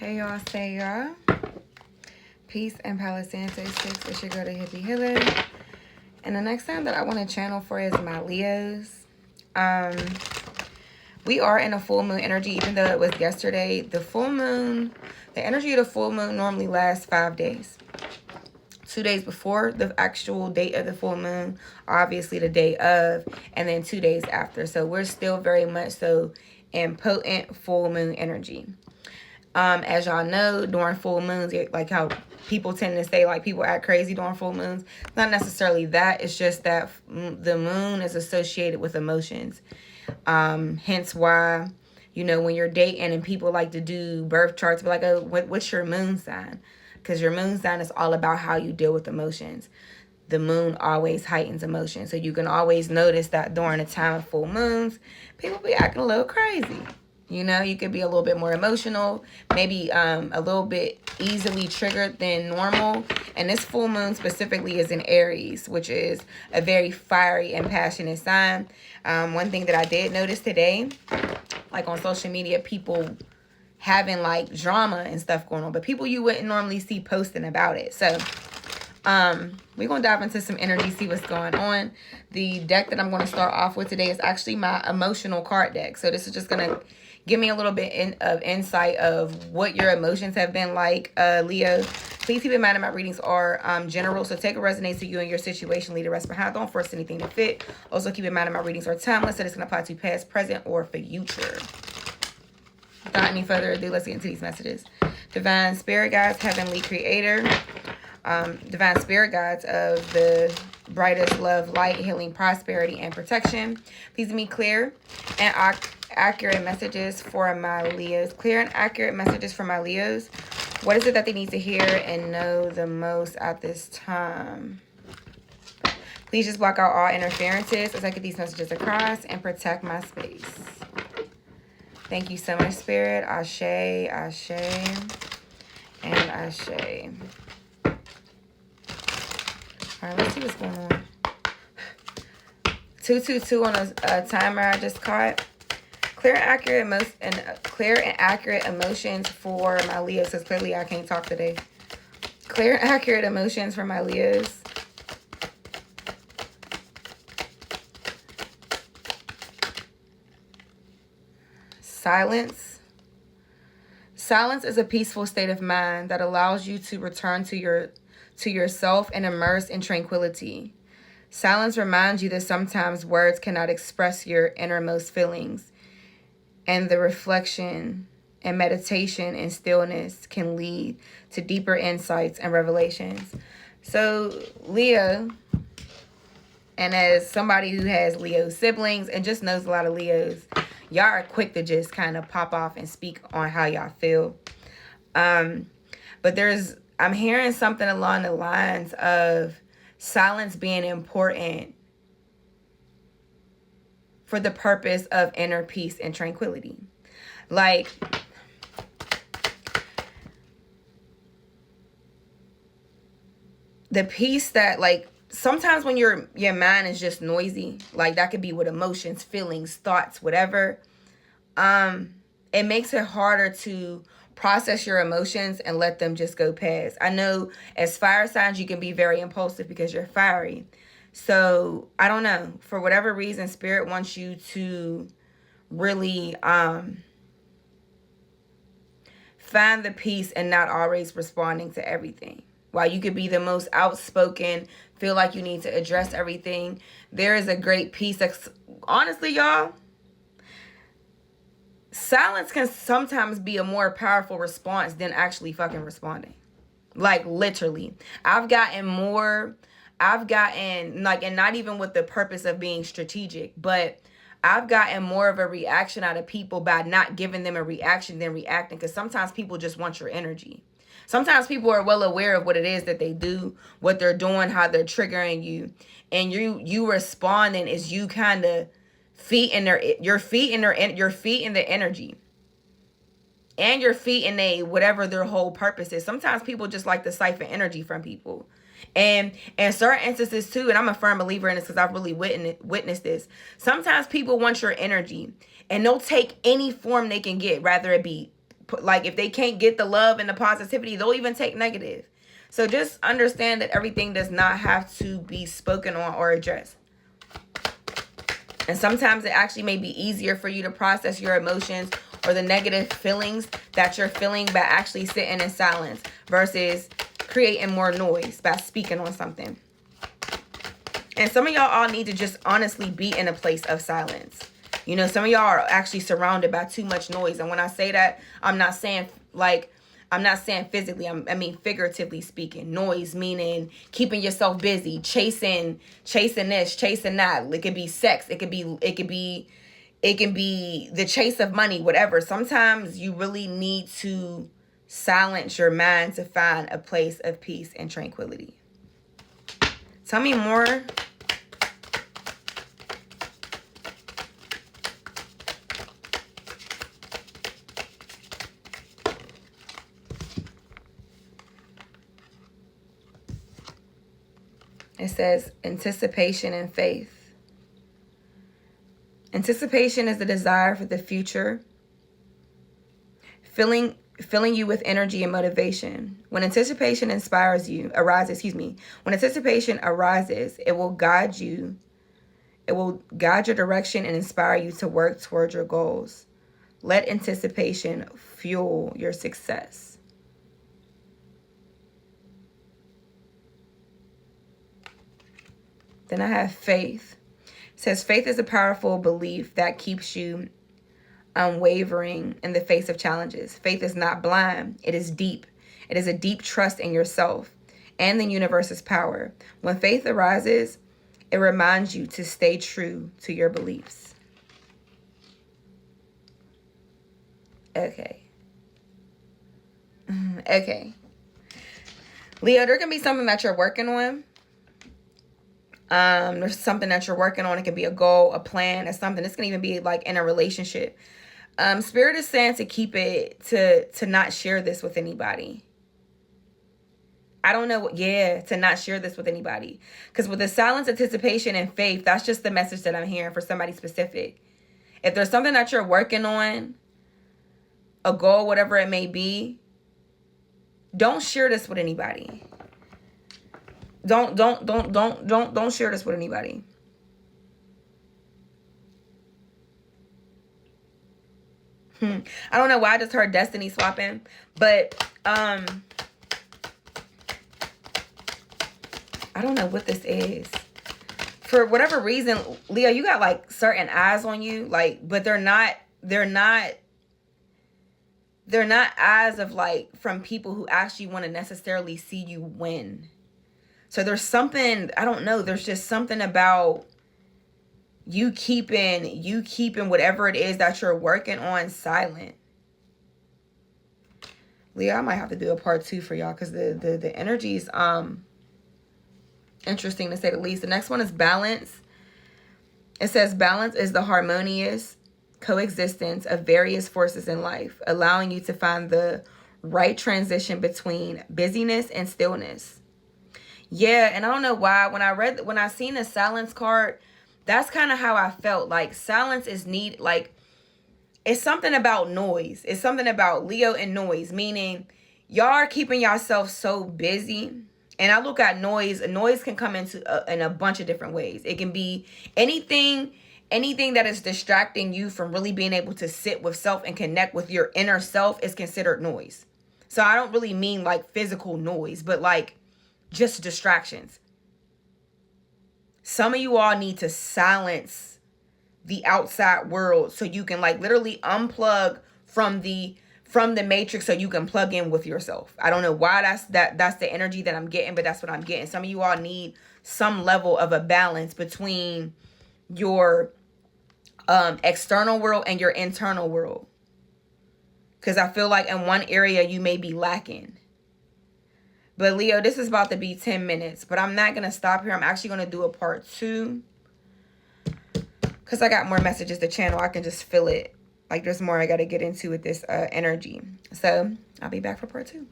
Hey y'all, say y'all. Peace and Palo Santo 6. It's your girl, the Hippie Healer. And the next time that I want to channel for is my Leos. We are in a full moon energy, even though it was yesterday. The energy of the full moon normally lasts 5 days. 2 days before the actual date of the full moon, obviously the day of, and then 2 days after. So we're still very much so in potent full moon energy. As y'all know, during full moons, like how people tend to say like people act crazy during full moons, not necessarily that. It's just that the moon is associated with emotions. Hence why, when you're dating and people like to do birth charts, but like, what's your moon sign? Because your moon sign is all about how you deal with emotions. The moon always heightens emotion. So you can always notice that during a time of full moons, people be acting a little crazy. You could be a little bit more emotional, maybe a little bit easily triggered than normal. And this full moon specifically is in Aries, which is a very fiery and passionate sign. One thing that I did notice today, like on social media, people having like drama and stuff going on, but people you wouldn't normally see posting about it. So we're going to dive into some energy, see what's going on. The deck that I'm going to start off with today is actually my emotional card deck. So this is just going to give me a little bit of insight of what your emotions have been like, Leo. Please keep in mind that my readings are general, so take what resonates to you and your situation, leave the rest behind. Don't force anything to fit. Also keep in mind that my readings are timeless, so it's going to apply to past, present, or future. Without any further ado, let's get into these messages. Divine Spirit Guides, Heavenly Creator, Divine Spirit Guides of the brightest love, light, healing, prosperity, and protection. Please give me clear and accurate messages for my Leos. Clear and accurate messages for my Leos. What is it that they need to hear and know the most at this time? Please just block out all interferences as I get these messages across and protect my space. Thank you so much, Spirit. Ashe, Ashe, and Ashe. All right, let's see what's going on. 222 on a timer I just caught. Clear and accurate emotions for my Leos. Because clearly I can't talk today. Clear and accurate emotions for my Leos. Silence. Silence is a peaceful state of mind that allows you to return to yourself and immerse in tranquility. Silence reminds you that sometimes words cannot express your innermost feelings, and the reflection and meditation and stillness can lead to deeper insights and revelations. So, Leo, and as somebody who has Leo siblings and just knows a lot of Leos, y'all are quick to just kind of pop off and speak on how y'all feel. But I'm hearing something along the lines of silence being important for the purpose of inner peace and tranquility. Like, the peace that, like, sometimes when your mind is just noisy, like that could be with emotions, feelings, thoughts, whatever. It makes it harder to process your emotions and let them just go past. I know as fire signs, you can be very impulsive because you're fiery. So I don't know, for whatever reason, Spirit wants you to really find the peace and not always responding to everything. While you could be the most outspoken, feel like you need to address everything, there is a great peace that's, honestly, y'all, silence can sometimes be a more powerful response than actually fucking responding. Like, literally. I've gotten, like, and not even with the purpose of being strategic, but I've gotten more of a reaction out of people by not giving them a reaction than reacting. Because sometimes people just want your energy. Sometimes people are well aware of what it is that they do, what they're doing, how they're triggering you. And you responding is you kind of your feet in the energy. And your feet in whatever their whole purpose is. Sometimes people just like to siphon energy from people. And in certain instances too, and I'm a firm believer in this because I've really witnessed this. Sometimes people want your energy and they'll take any form they can get, rather it be like if they can't get the love and the positivity, they'll even take negative. So just understand that everything does not have to be spoken on or addressed. And sometimes it actually may be easier for you to process your emotions or the negative feelings that you're feeling by actually sitting in silence versus creating more noise by speaking on something. And some of y'all all need to just honestly be in a place of silence. You know, some of y'all are actually surrounded by too much noise. And when I say that, I'm not saying physically, I mean figuratively speaking. Noise meaning keeping yourself busy, chasing this, chasing that. It could be sex, it can be the chase of money, whatever. Sometimes you really need to silence your mind to find a place of peace and tranquility. Tell me more. It says anticipation and faith. Anticipation is the desire for the future, filling you with energy and motivation. When anticipation arises, it will guide you. It will guide your direction and inspire you to work towards your goals. Let anticipation fuel your success. Then I have faith. It says faith is a powerful belief that keeps you unwavering in the face of challenges. Faith is not blind. It is deep. It is a deep trust in yourself and the universe's power. When faith arises, it reminds you to stay true to your beliefs. Okay. Okay. Leo, there can be something that you're working on. There's something that you're working on. It could be a goal, a plan, or something. This can even be like in a relationship. Spirit is saying to keep it, to not share this with anybody. I don't know. To not share this with anybody. Because with the silence, anticipation, and faith, that's just the message that I'm hearing for somebody specific. If there's something that you're working on, a goal, whatever it may be, don't share this with anybody. Don't share this with anybody. I don't know why I just heard destiny swapping, but I don't know what this is. For whatever reason, Leo, you got like certain eyes on you, like, but they're not eyes of like from people who actually want to necessarily see you win. So there's something, I don't know, there's just something about you keeping whatever it is that you're working on silent. Leo, I might have to do a part 2 for y'all because the energy's interesting to say the least. The next one is balance. It says balance is the harmonious coexistence of various forces in life, allowing you to find the right transition between busyness and stillness. Yeah, and I don't know why. When I seen the silence card, that's kind of how I felt. Like silence is like it's something about noise. It's something about Leo and noise, meaning y'all are keeping yourself so busy. And I look at noise. Noise can come in a bunch of different ways. It can be anything that is distracting you from really being able to sit with self and connect with your inner self is considered noise. So I don't really mean like physical noise, but like just distractions. Some of you all need to silence the outside world so you can like literally unplug from the matrix so you can plug in with yourself. I don't know why that's the energy that I'm getting, but that's what I'm getting. Some of you all need some level of a balance between your external world and your internal world. Because I feel like in one area you may be lacking. But Leo, this is about to be 10 minutes. But I'm not going to stop here. I'm actually going to do a part 2. Because I got more messages to channel. I can just feel it. Like there's more I got to get into with this energy. So I'll be back for part 2.